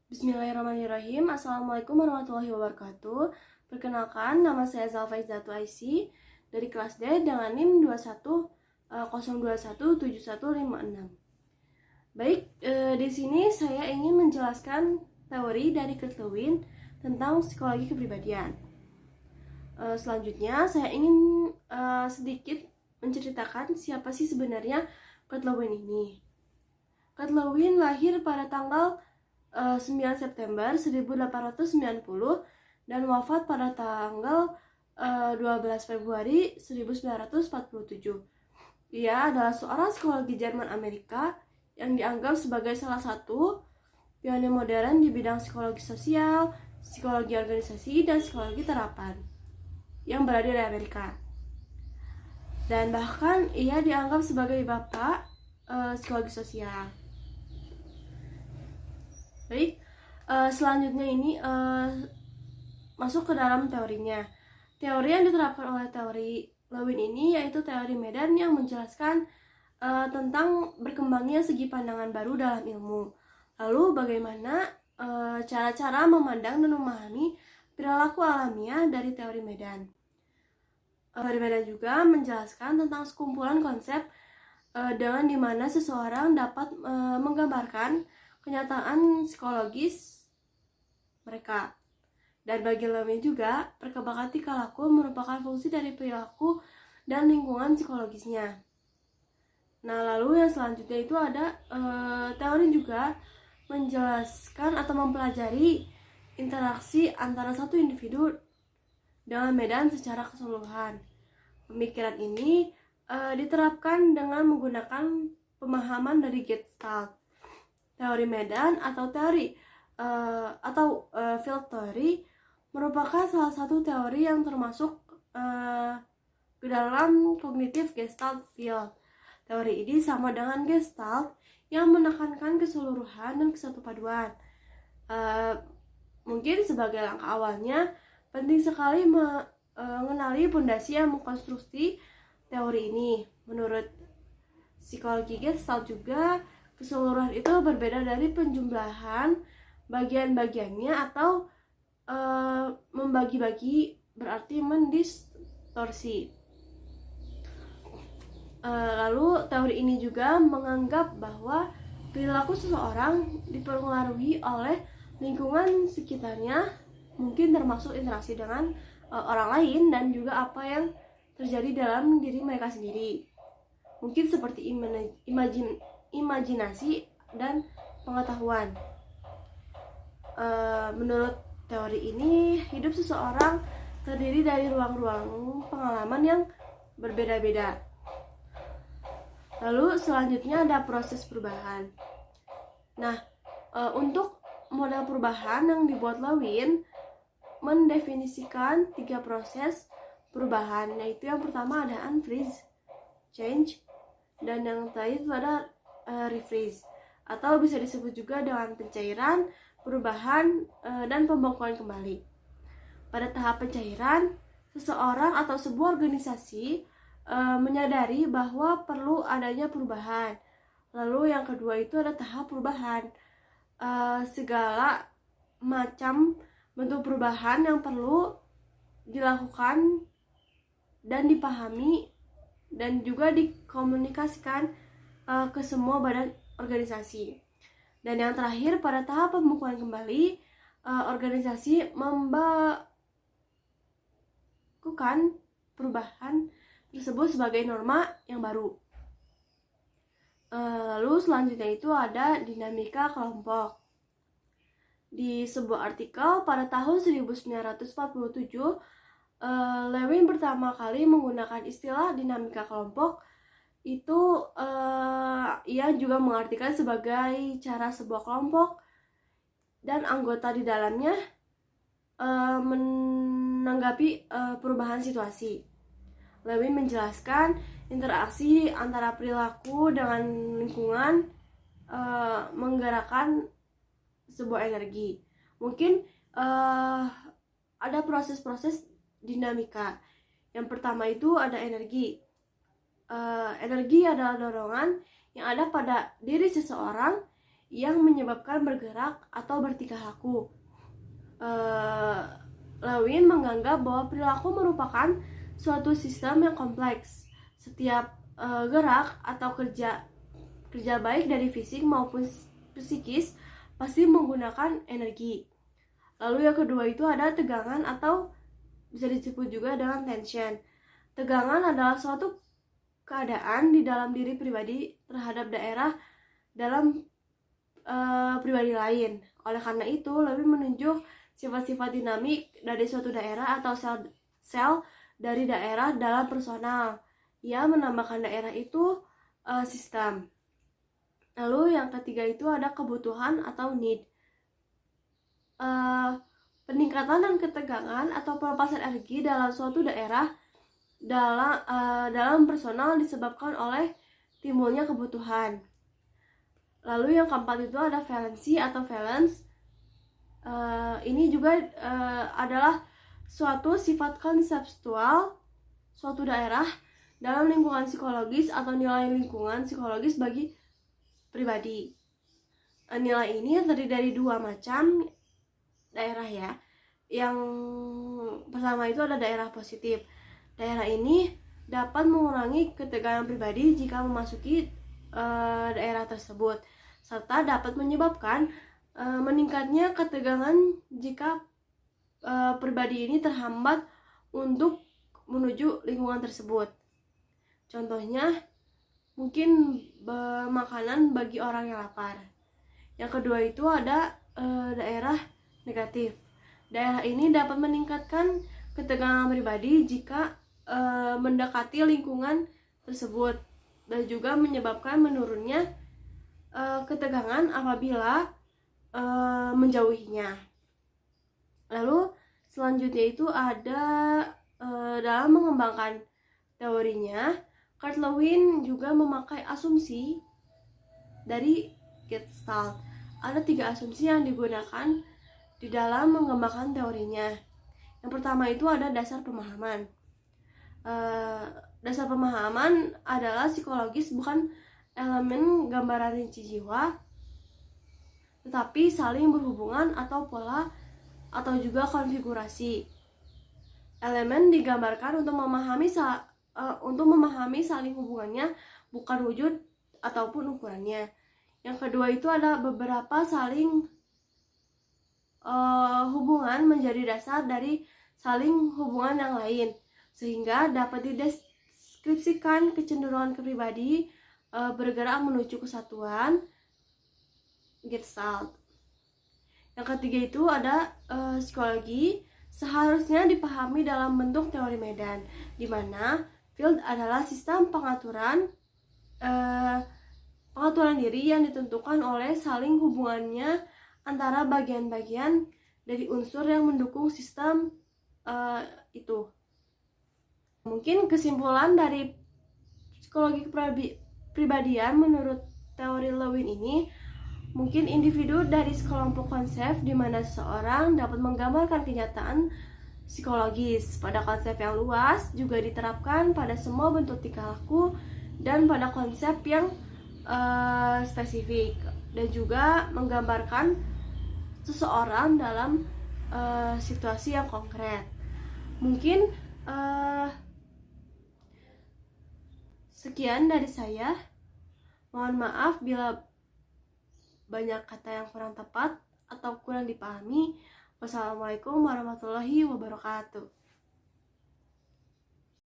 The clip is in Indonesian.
Bismillahirrahmanirrahim. Assalamualaikum warahmatullahi wabarakatuh. Perkenalkan, nama saya Zalfa Izzatu Aisy dari kelas D dengan NIM 21 Baik, di sini saya ingin menjelaskan teori dari Kurt Lewin tentang psikologi kepribadian. Selanjutnya, saya ingin sedikit menceritakan siapa sih sebenarnya Kurt Lewin ini. Kurt Lewin lahir pada tanggal 9 September 1890 dan wafat pada tanggal 12 Februari 1947. Ia adalah seorang psikologi Jerman Amerika yang dianggap sebagai salah satu pionir modern di bidang psikologi sosial, psikologi organisasi, dan psikologi terapan yang berada di Amerika. Dan bahkan ia dianggap sebagai bapak psikologi sosial. Baik, selanjutnya ini masuk ke dalam teorinya. Teori yang diterapkan oleh teori Lewin ini yaitu teori Medan yang menjelaskan tentang berkembangnya segi pandangan baru dalam ilmu. Lalu bagaimana cara-cara memandang dan memahami perilaku alamiah dari teori Medan. Teori Medan juga menjelaskan tentang sekumpulan konsep dengan dimana seseorang dapat menggambarkan kenyataan psikologis mereka. Dan bagi Lewin juga, perkembangan tingkah laku merupakan fungsi dari perilaku dan lingkungan psikologisnya. Nah, lalu yang selanjutnya itu ada teori juga menjelaskan atau mempelajari interaksi antara satu individu dengan medan secara keseluruhan. Pemikiran ini diterapkan dengan menggunakan pemahaman dari Gestalt. Teori medan atau teori field theory merupakan salah satu teori yang termasuk ke dalam kognitif Gestalt field. Teori ini sama dengan Gestalt yang menekankan keseluruhan dan kesatu paduan. Mungkin sebagai langkah awalnya penting sekali mengenali pondasi yang mengkonstruksi teori ini. Menurut psikologi Gestalt juga keseluruhan itu berbeda dari penjumlahan bagian-bagiannya atau membagi-bagi berarti mendistorsi. Lalu teori ini juga menganggap bahwa perilaku seseorang dipengaruhi oleh lingkungan sekitarnya, mungkin termasuk interaksi dengan orang lain dan juga apa yang terjadi dalam diri mereka sendiri. Mungkin seperti imajinasi dan pengetahuan. Menurut teori ini, hidup seseorang terdiri dari ruang-ruang pengalaman yang berbeda-beda. Lalu selanjutnya ada proses perubahan. Nah, untuk model perubahan yang dibuat Lewin mendefinisikan 3 proses perubahan, yaitu yang pertama ada unfreeze, change, dan yang terakhir itu ada refreeze, atau bisa disebut juga dengan pencairan, perubahan, dan pembekuan kembali. Pada tahap pencairan, seseorang atau sebuah organisasi menyadari bahwa perlu adanya perubahan. Lalu yang kedua itu ada tahap perubahan. Segala macam bentuk perubahan yang perlu dilakukan dan dipahami dan juga dikomunikasikan ke semua badan organisasi. Dan yang terakhir pada tahap pembekuan kembali, organisasi melakukan perubahan tersebut sebagai norma yang baru. Lalu selanjutnya itu ada dinamika kelompok. Di sebuah artikel pada tahun 1947, Lewin pertama kali menggunakan istilah dinamika kelompok. Itu ia juga mengartikan sebagai cara sebuah kelompok dan anggota di dalamnya menanggapi perubahan situasi. Lewin menjelaskan interaksi antara perilaku dengan lingkungan menggerakkan sebuah energi. Mungkin ada proses-proses dinamika. Yang pertama itu ada energi. Energi adalah dorongan yang ada pada diri seseorang yang menyebabkan bergerak atau bertingkah laku. Lewin menganggap bahwa perilaku merupakan suatu sistem yang kompleks. Setiap gerak atau kerja baik dari fisik maupun psikis pasti menggunakan energi. Lalu yang kedua itu ada tegangan atau bisa disebut juga dengan tension. Tegangan adalah suatu keadaan di dalam diri pribadi terhadap daerah dalam pribadi lain. Oleh karena itu, lebih menunjuk sifat-sifat dinamik dari suatu daerah atau sel dari daerah dalam personal. Ia menambahkan daerah itu sistem. Lalu yang ketiga itu ada kebutuhan atau need. Peningkatan dan ketegangan atau pelepasan energi dalam suatu daerah dalam personal disebabkan oleh timbulnya kebutuhan. Lalu yang keempat itu ada valensi atau valence. Ini juga adalah suatu sifat konseptual suatu daerah dalam lingkungan psikologis atau nilai lingkungan psikologis bagi pribadi. Nilai ini terdiri dari dua macam daerah ya. Yang pertama itu ada daerah positif. Daerah ini dapat mengurangi ketegangan pribadi jika memasuki daerah tersebut, serta dapat menyebabkan meningkatnya ketegangan jika pribadi ini terhambat untuk menuju lingkungan tersebut. Contohnya mungkin makanan bagi orang yang lapar. Yang kedua itu ada daerah negatif. Daerah ini dapat meningkatkan ketegangan pribadi jika mendekati lingkungan tersebut dan juga menyebabkan menurunnya ketegangan apabila menjauhinya. Lalu selanjutnya itu ada dalam mengembangkan teorinya, Kurt Lewin juga memakai asumsi dari Gestalt. Ada 3 asumsi yang digunakan di dalam mengembangkan teorinya. Yang pertama itu ada dasar pemahaman. Dasar pemahaman adalah psikologis, bukan elemen gambaran rinci jiwa, tetapi saling berhubungan atau pola atau juga konfigurasi. Elemen digambarkan untuk memahami saling hubungannya, bukan wujud ataupun ukurannya. Yang kedua itu ada beberapa saling hubungan menjadi dasar dari saling hubungan yang lain, sehingga dapat dideskripsikan kecenderungan pribadi bergerak menuju kesatuan Gestalt. Yang ketiga itu ada psikologi seharusnya dipahami dalam bentuk teori medan, di mana field adalah sistem pengaturan diri yang ditentukan oleh saling hubungannya antara bagian-bagian dari unsur yang mendukung sistem itu. Mungkin kesimpulan dari psikologi kepribadian menurut teori Lewin ini, mungkin individu dari sekelompok konsep di mana seseorang dapat menggambarkan kenyataan psikologis. Pada konsep yang luas juga diterapkan pada semua bentuk tingkah laku dan pada konsep yang spesifik, dan juga menggambarkan seseorang dalam situasi yang konkret. Mungkin sekian dari saya. Mohon maaf bila banyak kata yang kurang tepat atau kurang dipahami. Wassalamualaikum warahmatullahi wabarakatuh.